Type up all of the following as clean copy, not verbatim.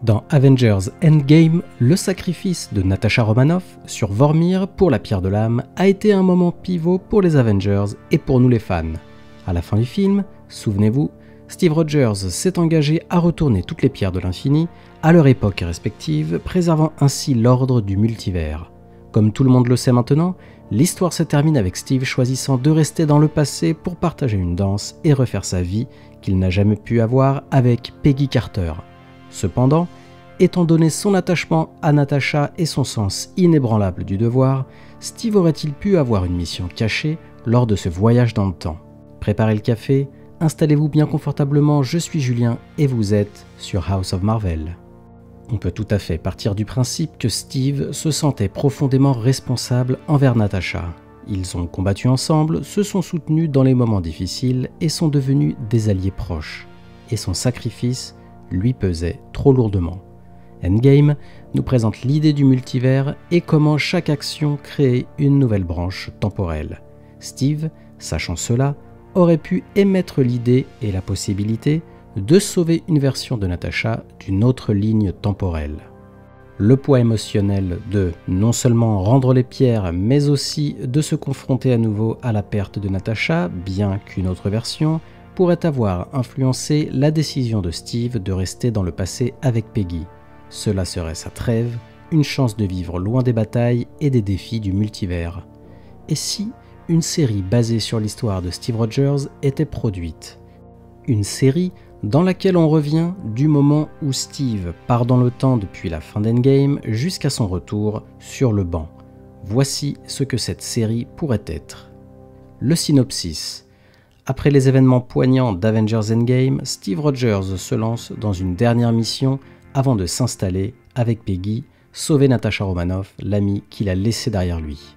Dans Avengers Endgame, le sacrifice de Natasha Romanoff sur Vormir pour la pierre de l'âme a été un moment pivot pour les Avengers et pour nous les fans. À la fin du film, souvenez-vous, Steve Rogers s'est engagé à retourner toutes les pierres de l'infini à leur époque respective, préservant ainsi l'ordre du multivers. Comme tout le monde le sait maintenant, l'histoire se termine avec Steve choisissant de rester dans le passé pour partager une danse et refaire sa vie qu'il n'a jamais pu avoir avec Peggy Carter. Cependant, étant donné son attachement à Natasha et son sens inébranlable du devoir, Steve aurait-il pu avoir une mission cachée lors de ce voyage dans le temps? Préparez le café, installez-vous bien confortablement, je suis Julien et vous êtes sur House of Marvel. On peut tout à fait partir du principe que Steve se sentait profondément responsable envers Natasha. Ils ont combattu ensemble, se sont soutenus dans les moments difficiles et sont devenus des alliés proches. Et son sacrifice lui pesait trop lourdement. Endgame nous présente l'idée du multivers et comment chaque action crée une nouvelle branche temporelle. Steve, sachant cela, aurait pu émettre l'idée et la possibilité de sauver une version de Natasha d'une autre ligne temporelle. Le poids émotionnel de non seulement rendre les pierres, mais aussi de se confronter à nouveau à la perte de Natasha, bien qu'une autre version, pourrait avoir influencé la décision de Steve de rester dans le passé avec Peggy. Cela serait sa trêve, une chance de vivre loin des batailles et des défis du multivers. Et si une série basée sur l'histoire de Steve Rogers était produite? Une série dans laquelle on revient du moment où Steve part dans le temps depuis la fin d'Endgame jusqu'à son retour sur le banc. Voici ce que cette série pourrait être. Le synopsis. Après les événements poignants d'Avengers Endgame, Steve Rogers se lance dans une dernière mission avant de s'installer avec Peggy, sauver Natasha Romanoff, l'amie qu'il a laissée derrière lui.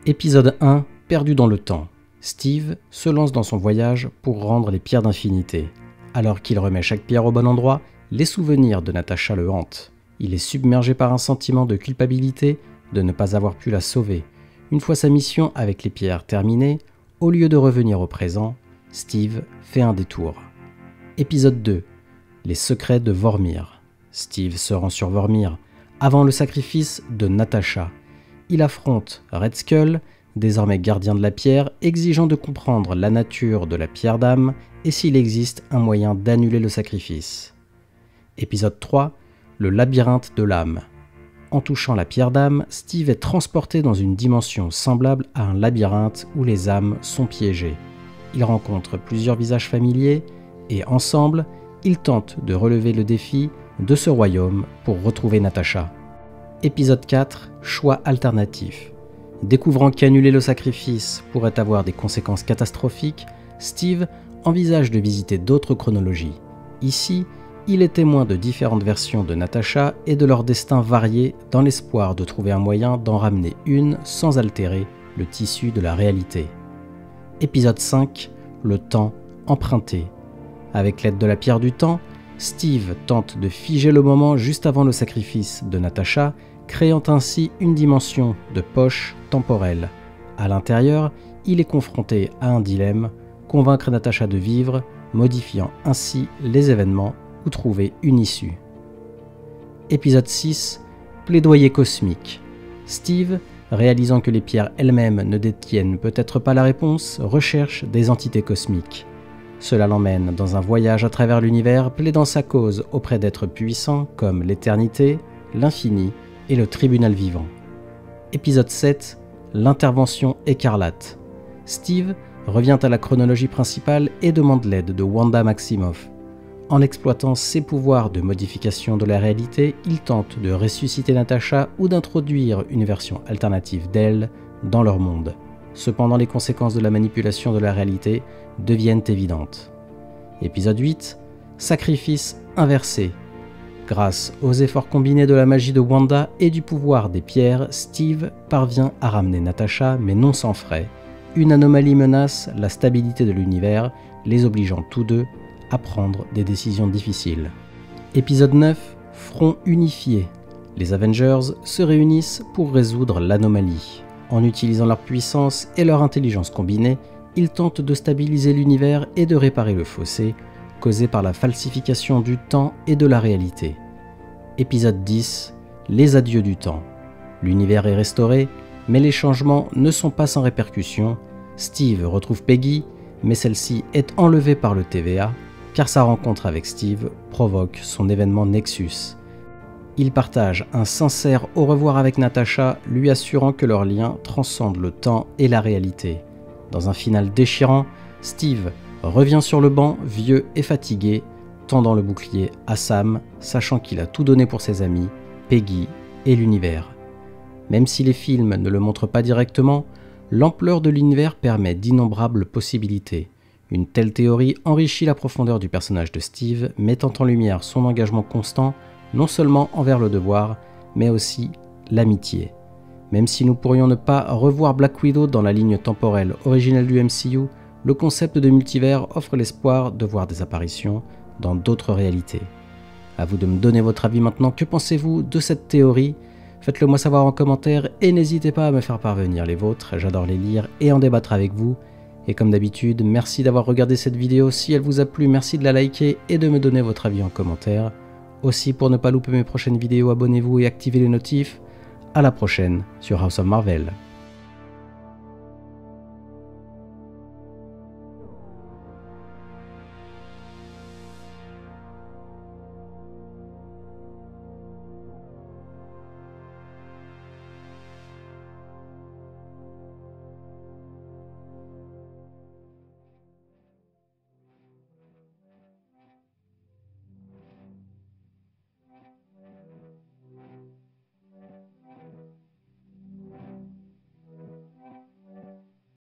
Épisode 1, perdu dans le temps. Steve se lance dans son voyage pour rendre les pierres d'infinité. Alors qu'il remet chaque pierre au bon endroit, les souvenirs de Natasha le hantent. Il est submergé par un sentiment de culpabilité de ne pas avoir pu la sauver. Une fois sa mission avec les pierres terminée, au lieu de revenir au présent, Steve fait un détour. Épisode 2. Les secrets de Vormir. Steve se rend sur Vormir avant le sacrifice de Natasha. Il affronte Red Skull, désormais gardien de la pierre, exigeant de comprendre la nature de la pierre d'âme et s'il existe un moyen d'annuler le sacrifice. Épisode 3. Le labyrinthe de l'âme. En touchant la pierre d'âme, Steve est transporté dans une dimension semblable à un labyrinthe où les âmes sont piégées. Il rencontre plusieurs visages familiers et ensemble, ils tentent de relever le défi de ce royaume pour retrouver Natasha. Épisode 4. Choix alternatif. Découvrant qu'annuler le sacrifice pourrait avoir des conséquences catastrophiques, Steve envisage de visiter d'autres chronologies. Ici, il est témoin de différentes versions de Natasha et de leurs destins variés dans l'espoir de trouver un moyen d'en ramener une sans altérer le tissu de la réalité. Épisode 5. Le temps emprunté. Avec l'aide de la pierre du temps, Steve tente de figer le moment juste avant le sacrifice de Natasha, créant ainsi une dimension de poche temporelle. À l'intérieur, il est confronté à un dilemme, convaincre Natasha de vivre, modifiant ainsi les événements ou trouver une issue. Épisode 6. Plaidoyer cosmique. Steve, réalisant que les pierres elles-mêmes ne détiennent peut-être pas la réponse, recherche des entités cosmiques. Cela l'emmène dans un voyage à travers l'univers, plaidant sa cause auprès d'êtres puissants comme l'éternité, l'infini et le tribunal vivant. Épisode 7. L'intervention écarlate. Steve revient à la chronologie principale et demande l'aide de Wanda Maximoff. En exploitant ses pouvoirs de modification de la réalité, il tente de ressusciter Natasha ou d'introduire une version alternative d'elle dans leur monde. Cependant, les conséquences de la manipulation de la réalité deviennent évidentes. Épisode 8. Sacrifice inversé. Grâce aux efforts combinés de la magie de Wanda et du pouvoir des pierres, Steve parvient à ramener Natasha, mais non sans frais. Une anomalie menace la stabilité de l'univers, les obligeant tous deux à prendre des décisions difficiles. Épisode 9. Front unifié. Les Avengers se réunissent pour résoudre l'anomalie. En utilisant leur puissance et leur intelligence combinée, ils tentent de stabiliser l'univers et de réparer le fossé causé par la falsification du temps et de la réalité. Épisode 10, les adieux du temps. L'univers est restauré, mais les changements ne sont pas sans répercussions. Steve retrouve Peggy, mais celle-ci est enlevée par le TVA, car sa rencontre avec Steve provoque son événement Nexus. Il partage un sincère au revoir avec Natasha, lui assurant que leur lien transcende le temps et la réalité. Dans un final déchirant, Steve revient sur le banc, vieux et fatigué, tendant le bouclier à Sam, sachant qu'il a tout donné pour ses amis, Peggy et l'univers. Même si les films ne le montrent pas directement, l'ampleur de l'univers permet d'innombrables possibilités. Une telle théorie enrichit la profondeur du personnage de Steve, mettant en lumière son engagement constant, non seulement envers le devoir, mais aussi l'amitié. Même si nous pourrions ne pas revoir Black Widow dans la ligne temporelle originelle du MCU, le concept de multivers offre l'espoir de voir des apparitions dans d'autres réalités. À vous de me donner votre avis maintenant, que pensez-vous de cette théorie ? Faites-le moi savoir en commentaire et n'hésitez pas à me faire parvenir les vôtres, j'adore les lire et en débattre avec vous. Et comme d'habitude, merci d'avoir regardé cette vidéo, si elle vous a plu, merci de la liker et de me donner votre avis en commentaire. Aussi, pour ne pas louper mes prochaines vidéos, abonnez-vous et activez les notifs. À la prochaine sur House of Marvel.